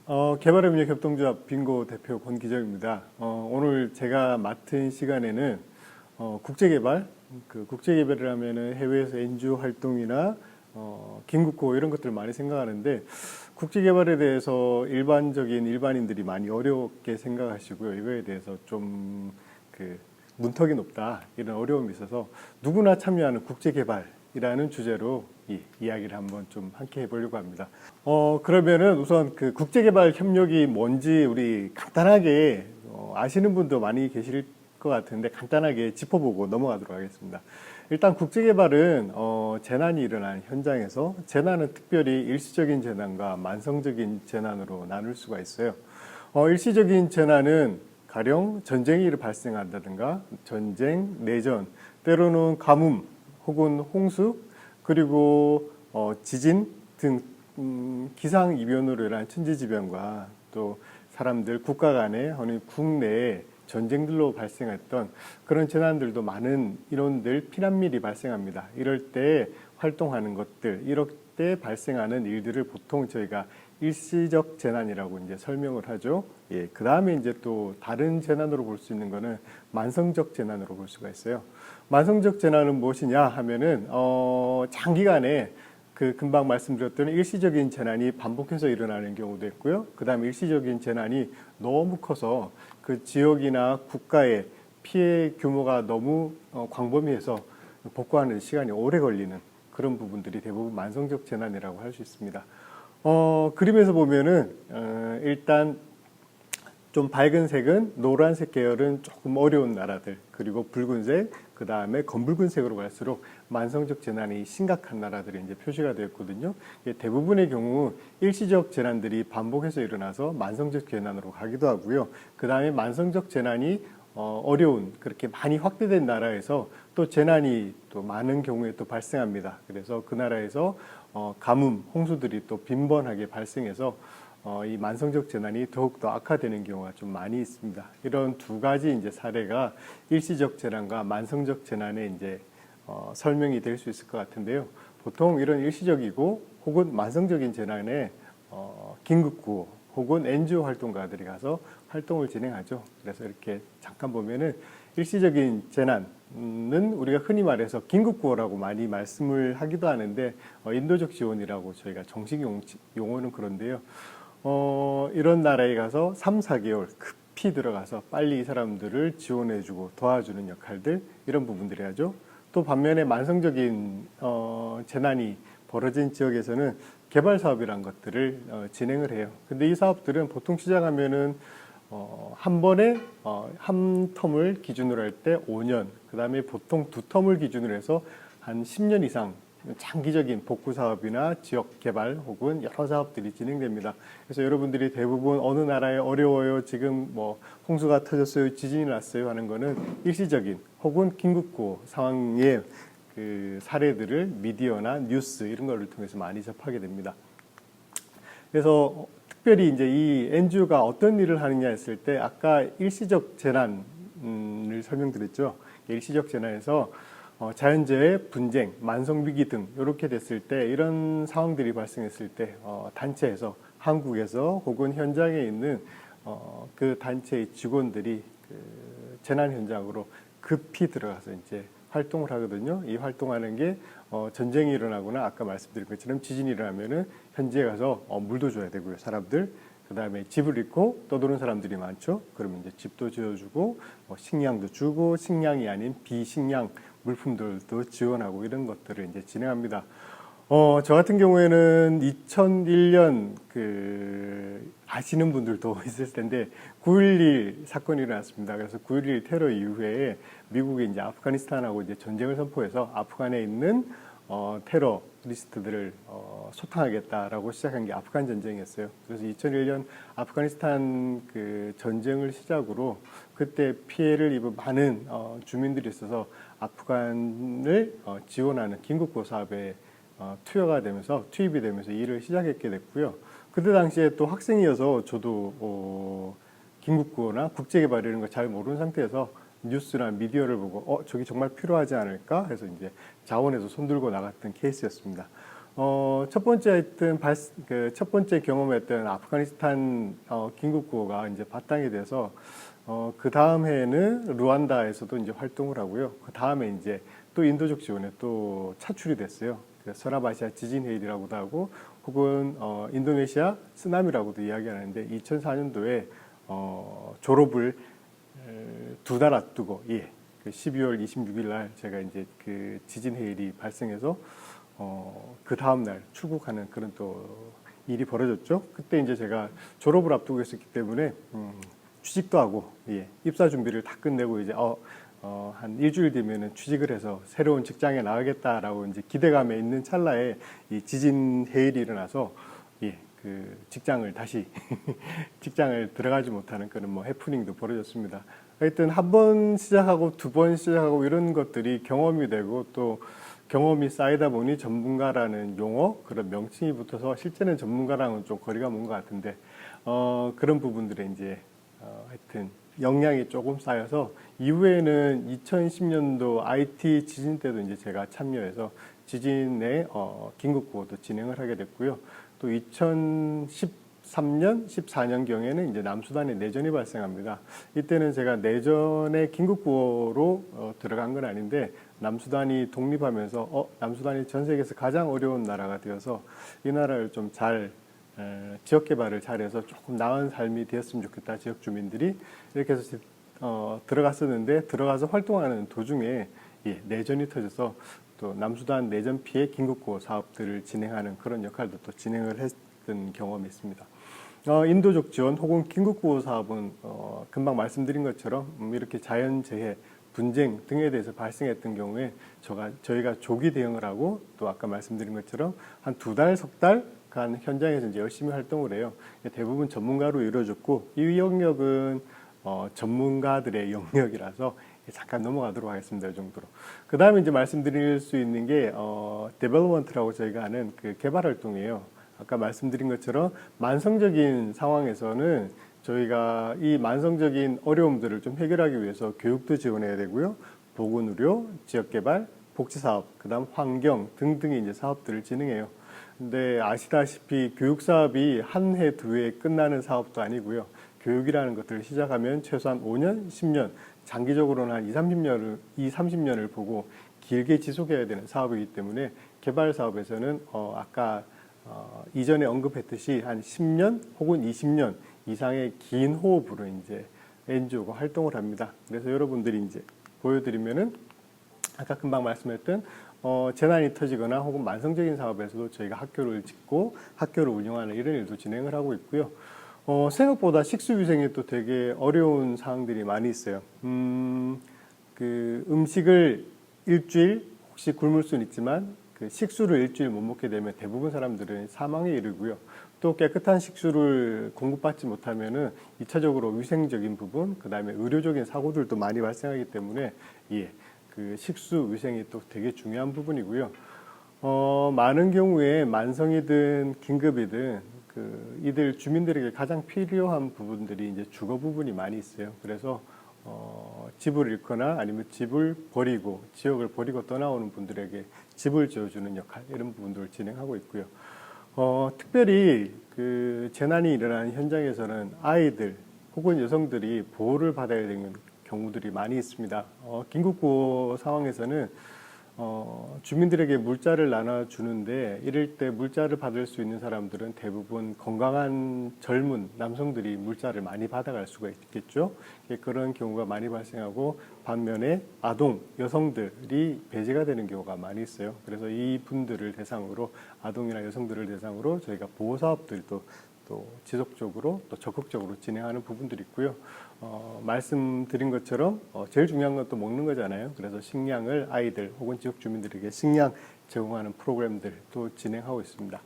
개발협력 협동조합 빙고 대표 권기정입니다. 오늘 제가 맡은 시간에는 국제개발, 국제개발을 하면은 해외에서 NGO 활동이나 긴국고 이런 것들을 많이 생각하는데 국제개발에 대해서 일반인들이 많이 어렵게 생각하시고요. 이거에 대해서 좀 문턱이 높다 이런 어려움이 있어서 누구나 참여하는 국제개발이라는 주제로 이야기를 한번 좀 함께 해보려고 합니다. 그러면은 우선 국제개발 협력이 뭔지 우리 간단하게 아시는 분도 많이 계실 것 같은데 간단하게 짚어보고 넘어가도록 하겠습니다. 일단 국제개발은 재난이 일어난 현장에서 재난은 특별히 일시적인 재난과 만성적인 재난으로 나눌 수가 있어요. 일시적인 재난은 가령 전쟁이 발생한다든가 전쟁, 내전, 때로는 가뭄 혹은 홍수 그리고 지진 등 기상이변으로 인한 천재지변과 또 사람들 국가 간의 어느 국내에 전쟁들로 발생했던 그런 재난들도 많은 인원들 피난민이 발생합니다. 이럴 때 활동하는 것들, 이럴 때 발생하는 일들을 보통 저희가 일시적 재난이라고 이제 설명을 하죠. 예, 그 다음에 이제 또 다른 재난으로 볼 수 있는 거는 만성적 재난으로 볼 수가 있어요. 만성적 재난은 무엇이냐 하면은 장기간에 금방 말씀드렸던 일시적인 재난이 반복해서 일어나는 경우도 있고요. 그 다음에 일시적인 재난이 너무 커서 그 지역이나 국가의 피해 규모가 너무 광범위해서 복구하는 시간이 오래 걸리는 그런 부분들이 대부분 만성적 재난이라고 할 수 있습니다. 그림에서 보면은 일단 좀 밝은 색은 노란색 계열은 조금 어려운 나라들 그리고 붉은색 그 다음에 검붉은색으로 갈수록 만성적 재난이 심각한 나라들이 이제 표시가 되었거든요. 대부분의 경우 일시적 재난들이 반복해서 일어나서 만성적 재난으로 가기도 하고요. 그 다음에 만성적 재난이 어려운 그렇게 많이 확대된 나라에서 또 재난이 또 많은 경우에 또 발생합니다. 그래서 그 나라에서 가뭄, 홍수들이 또 빈번하게 발생해서 이 만성적 재난이 더욱더 악화되는 경우가 좀 많이 있습니다. 이런 두 가지 이제 사례가 일시적 재난과 만성적 재난의 이제 설명이 될 수 있을 것 같은데요. 보통 이런 일시적이고 혹은 만성적인 재난에 긴급구호 혹은 NGO 활동가들이 가서 활동을 진행하죠. 그래서 이렇게 잠깐 보면은 일시적인 재난은 우리가 흔히 말해서 긴급구호라고 많이 말씀을 하기도 하는데 인도적 지원이라고 저희가 정식 용어는 그런데요. 이런 나라에 가서 3, 4개월 급히 들어가서 빨리 이 사람들을 지원해주고 도와주는 역할들 이런 부분들이 하죠. 또 반면에 만성적인 재난이 벌어진 지역에서는 개발 사업이란 것들을 진행을 해요. 근데 이 사업들은 보통 시작하면은 한 번에 한 텀을 기준으로 할 때 5년, 그 다음에 보통 두 텀을 기준으로 해서 한 10년 이상 장기적인 복구 사업이나 지역 개발 혹은 여러 사업들이 진행됩니다. 그래서 여러분들이 대부분 어느 나라에 어려워요, 지금 뭐 홍수가 터졌어요, 지진이 났어요 하는 거는 일시적인 혹은 긴급구 상황의 그 사례들을 미디어나 뉴스 이런 거를 통해서 많이 접하게 됩니다. 그래서 특별히 이제 이 NGO가 어떤 일을 하느냐 했을 때 아까 일시적 재난을 설명드렸죠. 일시적 재난에서 자연재해, 분쟁, 만성위기 등 이렇게 됐을 때 이런 상황들이 발생했을 때 단체에서 한국에서 혹은 현장에 있는 그 단체의 직원들이 재난 현장으로 급히 들어가서 이제 활동을 하거든요. 이 활동하는 게 전쟁이 일어나거나 아까 말씀드린 것처럼 지진이 일어나면은 현지에 가서 물도 줘야 되고요. 사람들 그 다음에 집을 잃고 떠도는 사람들이 많죠. 그러면 이제 집도 지어주고 식량도 주고 식량이 아닌 비식량 물품들도 지원하고 이런 것들을 이제 진행합니다. 저 같은 경우에는 2001년 아시는 분들도 있을 텐데 9.11 사건이 일어났습니다. 그래서 9.11 테러 이후에 미국이 이제 아프가니스탄하고 이제 전쟁을 선포해서 아프간에 있는 테러리스트들을 소탕하겠다라고 시작한 게 아프간 전쟁이었어요. 그래서 2001년 아프가니스탄 전쟁을 시작으로 그때 피해를 입은 많은 주민들이 있어서 아프간을 지원하는 긴급구호 사업에 투입이 되면서 일을 시작했게 됐고요. 그때 당시에 또 학생이어서 저도 긴급구호나 국제개발 이런 거 잘 모르는 상태에서 뉴스나 미디어를 보고 저기 정말 필요하지 않을까 해서 이제 자원에서 손들고 나갔던 케이스였습니다. 첫 번째 하여튼 첫 번째 경험했던 아프가니스탄 긴급구호가 이제 바탕이 돼서 그 다음 해에는 루안다에서도 이제 활동을 하고요. 그 다음에 이제 또 인도적 지원에 또 차출이 됐어요. 서랍아시아 지진 회의라고도 하고 혹은 인도네시아 쓰나미라고도 이야기하는데 2004년도에 졸업을 두 달 앞두고 그 12월 26일 날 제가 이제 그 지진 해일이 발생해서 그 다음 날 출국하는 그런 또 일이 벌어졌죠. 그때 이제 제가 졸업을 앞두고 있었기 때문에 취직도 하고 입사 준비를 다 끝내고 이제 한 일주일 뒤면은 취직을 해서 새로운 직장에 나가겠다라고 이제 기대감에 있는 찰나에 이 지진 해일이 일어나서 그 직장을 다시 직장을 들어가지 못하는 그런 뭐 해프닝도 벌어졌습니다. 하여튼 한 번 시작하고 두 번 시작하고 이런 것들이 경험이 되고 또 경험이 쌓이다 보니 전문가라는 용어 그런 명칭이 붙어서 실제는 전문가랑은 좀 거리가 먼 것 같은데 그런 부분들에 이제 하여튼 역량이 조금 쌓여서 이후에는 2010년도 IT 지진 때도 이제 제가 참여해서 지진의 긴급구호도 진행을 하게 됐고요. 또 2013년, 14년 경에는 이제 남수단에 내전이 발생합니다. 이때는 제가 내전의 긴급구호로 들어간 건 아닌데 남수단이 독립하면서 남수단이 전 세계에서 가장 어려운 나라가 되어서 이 나라를 좀 잘 지역 개발을 잘해서 조금 나은 삶이 되었으면 좋겠다. 지역 주민들이 이렇게 해서 들어갔었는데 들어가서 활동하는 도중에 내전이 터져서 또 남수단 내전 피해 긴급구호 사업들을 진행하는 그런 역할도 또 진행을 했던 경험이 있습니다. 인도적 지원 혹은 긴급구호 사업은 금방 말씀드린 것처럼 이렇게 자연재해, 분쟁 등에 대해서 발생했던 경우에 저희가 조기 대응을 하고 또 아까 말씀드린 것처럼 한 두 달, 석 달간 현장에서 이제 열심히 활동을 해요. 대부분 전문가로 이루어졌고 이 영역은 전문가들의 영역이라서 잠깐 넘어가도록 하겠습니다. 이 정도로. 그 다음에 이제 말씀드릴 수 있는 게 데벨롭먼트라고 저희가 하는 그 개발 활동이에요. 아까 말씀드린 것처럼 만성적인 상황에서는 저희가 이 만성적인 어려움들을 좀 해결하기 위해서 교육도 지원해야 되고요. 보건의료, 지역개발, 복지사업, 그 다음 환경 등등의 이제 사업들을 진행해요. 근데 아시다시피 교육 사업이 한 해, 두 해에 끝나는 사업도 아니고요. 교육이라는 것들을 시작하면 최소한 5년, 10년, 장기적으로는 한 30년을 보고 길게 지속해야 되는 사업이기 때문에 개발 사업에서는 아까 이전에 언급했듯이 한 10년 혹은 20년 이상의 긴 호흡으로 이제 NGO가 활동을 합니다. 그래서 여러분들이 이제 보여드리면은 아까 금방 말씀했던 재난이 터지거나 혹은 만성적인 사업에서도 저희가 학교를 짓고 학교를 운영하는 이런 일도 진행을 하고 있고요. 생각보다 식수위생이 또 되게 어려운 사항들이 많이 있어요. 그 음식을 일주일 혹시 굶을 수는 있지만 그 식수를 일주일 못 먹게 되면 대부분 사람들은 사망에 이르고요. 또 깨끗한 식수를 공급받지 못하면은 2차적으로 위생적인 부분, 그 다음에 의료적인 사고들도 많이 발생하기 때문에 그 식수 위생이 또 되게 중요한 부분이고요. 많은 경우에 만성이든 긴급이든 이들 주민들에게 가장 필요한 부분들이 이제 주거 부분이 많이 있어요. 그래서 집을 잃거나 아니면 집을 버리고 지역을 버리고 떠나오는 분들에게 집을 지어주는 역할 이런 부분들을 진행하고 있고요. 특별히 그 재난이 일어나는 현장에서는 아이들 혹은 여성들이 보호를 받아야 되는 경우들이 많이 있습니다. 긴급구호 상황에서는 주민들에게 물자를 나눠주는데 이럴 때 물자를 받을 수 있는 사람들은 대부분 건강한 젊은 남성들이 물자를 많이 받아갈 수가 있겠죠. 그런 경우가 많이 발생하고 반면에 아동, 여성들이 배제가 되는 경우가 많이 있어요. 그래서 이 분들을 대상으로 아동이나 여성들을 대상으로 저희가 보호사업들도 또 지속적으로 또 적극적으로 진행하는 부분들이 있고요. 말씀드린 것처럼 제일 중요한 건 또 먹는 거잖아요. 그래서 식량을 아이들 혹은 지역 주민들에게 식량 제공하는 프로그램들도 진행하고 있습니다.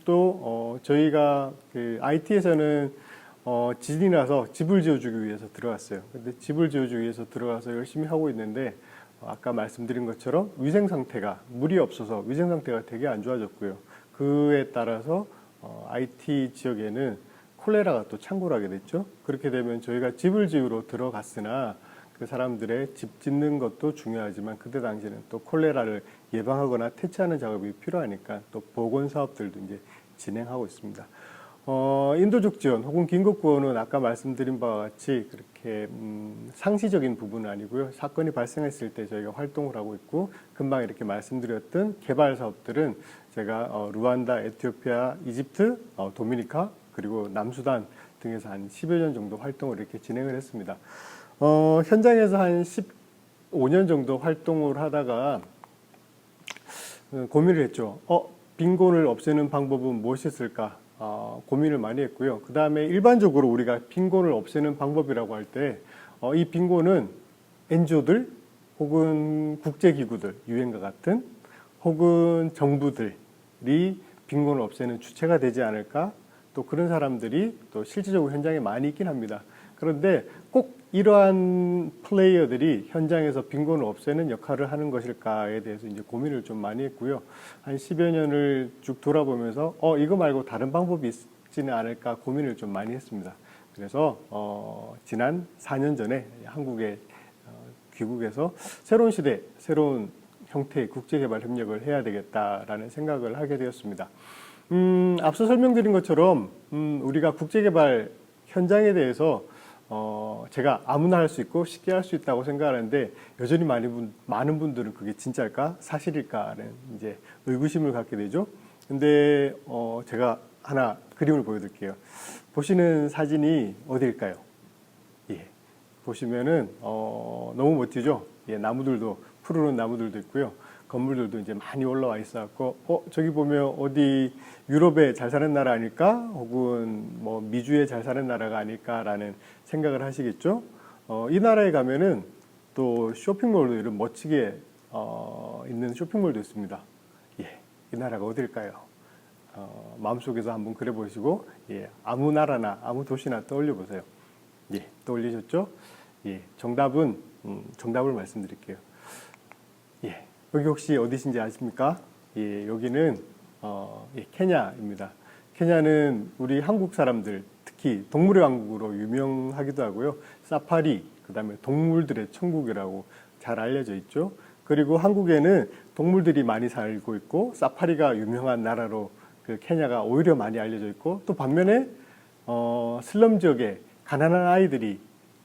또 저희가 그 IT에서는 지진이 나서 집을 지어주기 위해서 들어갔어요. 근데 집을 지어주기 위해서 들어가서 열심히 하고 있는데 아까 말씀드린 것처럼 위생 상태가 물이 없어서 위생 상태가 되게 안 좋아졌고요. 그에 따라서 IT 지역에는 콜레라가 또 창궐하게 됐죠. 그렇게 되면 저희가 집을 지으러 들어갔으나 그 사람들의 집 짓는 것도 중요하지만 그때 당시에는 또 콜레라를 예방하거나 퇴치하는 작업이 필요하니까 또 보건 사업들도 이제 진행하고 있습니다. 인도적 지원 혹은 긴급 구호는 아까 말씀드린 바와 같이 그렇게 상시적인 부분은 아니고요. 사건이 발생했을 때 저희가 활동을 하고 있고 금방 이렇게 말씀드렸던 개발 사업들은 제가 루안다, 에티오피아, 이집트, 도미니카 그리고 남수단 등에서 한 10여 년 정도 활동을 이렇게 진행을 했습니다. 현장에서 한 15년 정도 활동을 하다가 고민을 했죠. 빈곤을 없애는 방법은 무엇이 있을까? 고민을 많이 했고요. 그 다음에 일반적으로 우리가 빈곤을 없애는 방법이라고 할 때, 이 빈곤은 NGO들 혹은 국제기구들, 유엔과 같은 혹은 정부들이 빈곤을 없애는 주체가 되지 않을까? 또 그런 사람들이 또 실질적으로 현장에 많이 있긴 합니다. 그런데 꼭 이러한 플레이어들이 현장에서 빈곤을 없애는 역할을 하는 것일까에 대해서 이제 고민을 좀 많이 했고요. 한 10여 년을 쭉 돌아보면서 이거 말고 다른 방법이 있지는 않을까 고민을 좀 많이 했습니다. 그래서 지난 4년 전에 한국의 귀국에서 새로운 시대, 새로운 형태의 국제개발 협력을 해야 되겠다라는 생각을 하게 되었습니다. 앞서 설명드린 것처럼 우리가 국제개발 현장에 대해서 제가 아무나 할 수 있고 쉽게 할 수 있다고 생각하는데 여전히 많은 분들은 그게 진짜일까 사실일까라는 이제 의구심을 갖게 되죠. 근데 제가 하나 그림을 보여드릴게요. 보시는 사진이 어디일까요? 예, 보시면은 너무 멋지죠. 예, 나무들도 푸르른 나무들도 있고요. 건물들도 이제 많이 올라와 있어갖고 저기 보면 어디 유럽에 잘 사는 나라 아닐까? 혹은 뭐 미주에 잘 사는 나라가 아닐까라는 생각을 하시겠죠? 이 나라에 가면은 또 쇼핑몰도 이런 멋지게 있는 쇼핑몰도 있습니다. 예, 이 나라가 어딜까요? 마음속에서 한번 그려보시고 예, 아무 나라나 아무 도시나 떠올려 보세요. 예, 떠올리셨죠? 예, 정답을 말씀드릴게요. 예. 여기 혹시 어디신지 아십니까? 예, 여기는 케냐입니다. 케냐는 우리 한국 사람들 특히 동물의 왕국으로 유명하기도 하고요. 사파리, 그다음에 동물들의 천국이라고 잘 알려져 있죠. 그리고 한국에는 동물들이 많이 살고 있고 사파리가 유명한 나라로 그 케냐가 오히려 많이 알려져 있고 또 반면에 슬럼 지역에 가난한 아이들이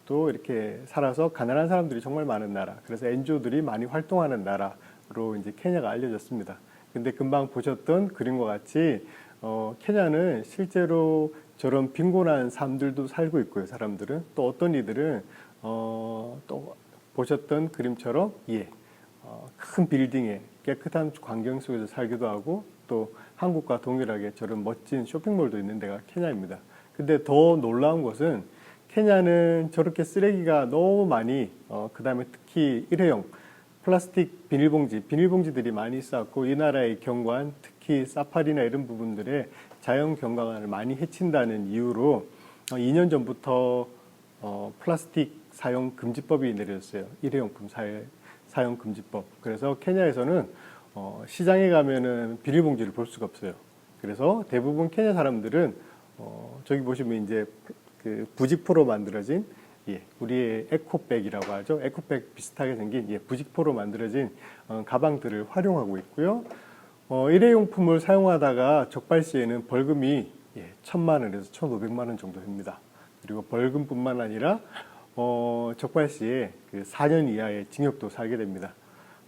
또 이렇게 살아서 가난한 사람들이 정말 많은 나라. 그래서 NGO들이 많이 활동하는 나라로 이제 케냐가 알려졌습니다. 근데 금방 보셨던 그림과 같이 케냐는 실제로 저런 빈곤한 삶들도 살고 있고요. 사람들은 또 어떤 이들은 또 보셨던 그림처럼 큰 빌딩에 깨끗한 환경 속에서 살기도 하고 또 한국과 동일하게 저런 멋진 쇼핑몰도 있는 데가 케냐입니다. 근데 더 놀라운 것은 케냐는 저렇게 쓰레기가 너무 많이 그 다음에 특히 일회용 플라스틱 비닐봉지들이 많이 있었고 이 나라의 경관 특히 사파리나 이런 부분들의 자연 경관을 많이 해친다는 이유로 2년 전부터 플라스틱 사용 금지법이 내려졌어요. 일회용품 사용 금지법. 그래서 케냐에서는 시장에 가면은 비닐봉지를 볼 수가 없어요. 그래서 대부분 케냐 사람들은 저기 보시면 이제 그 부직포로 만들어진 우리의 에코백이라고 하죠. 에코백 비슷하게 생긴 부직포로 만들어진 가방들을 활용하고 있고요. 일회용품을 사용하다가 적발 시에는 벌금이 1,000만 원에서 1,500만 원 정도 됩니다. 그리고 벌금뿐만 아니라 적발 시에 그 4년 이하의 징역도 살게 됩니다.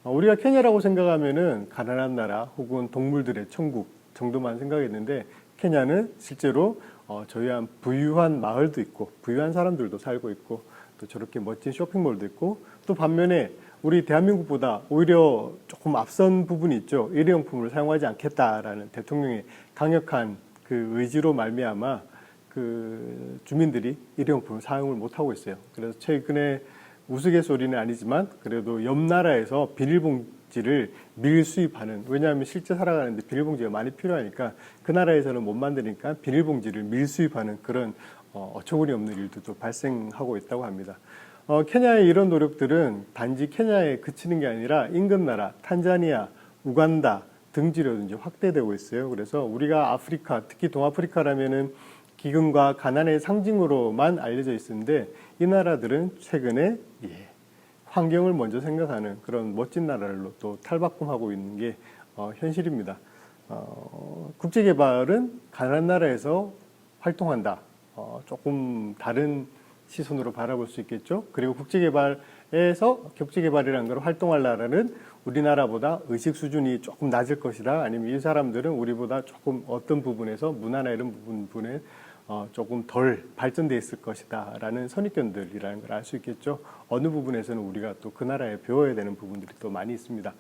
우리가 케냐라고 생각하면은 가난한 나라 혹은 동물들의 천국 정도만 생각했는데 케냐는 실제로 저희한 부유한 마을도 있고 부유한 사람들도 살고 있고 또 저렇게 멋진 쇼핑몰도 있고 또 반면에 우리 대한민국보다 오히려 조금 앞선 부분이 있죠. 일회용품을 사용하지 않겠다라는 대통령의 강력한 그 의지로 말미암아 그 주민들이 일회용품을 사용을 못하고 있어요. 그래서 최근에 우스갯소리는 아니지만 그래도 옆 나라에서 비닐봉지를 밀수입하는, 왜냐하면 실제 살아가는데 비닐봉지가 많이 필요하니까 그 나라에서는 못 만드니까 비닐봉지를 밀수입하는 그런 어처구니 없는 일도 발생하고 있다고 합니다. 케냐의 이런 노력들은 단지 케냐에 그치는 게 아니라 인근 나라 탄자니아, 우간다 등지로 이제 확대되고 있어요. 그래서 우리가 아프리카, 특히 동아프리카라면은 기근과 가난의 상징으로만 알려져 있었는데 이 나라들은 최근에 환경을 먼저 생각하는 그런 멋진 나라로 또 탈바꿈하고 있는 게 현실입니다. 국제개발은 가난한 나라에서 활동한다. 조금 다른 시선으로 바라볼 수 있겠죠. 그리고 국제개발이라는 걸 활동할 나라는 우리나라보다 의식 수준이 조금 낮을 것이다. 아니면 이 사람들은 우리보다 조금 어떤 부분에서 문화나 이런 부분에 조금 덜 발전돼 있을 것이다. 라는 선입견들이라는 걸 알 수 있겠죠. 어느 부분에서는 우리가 또 그 나라에 배워야 되는 부분들이 또 많이 있습니다.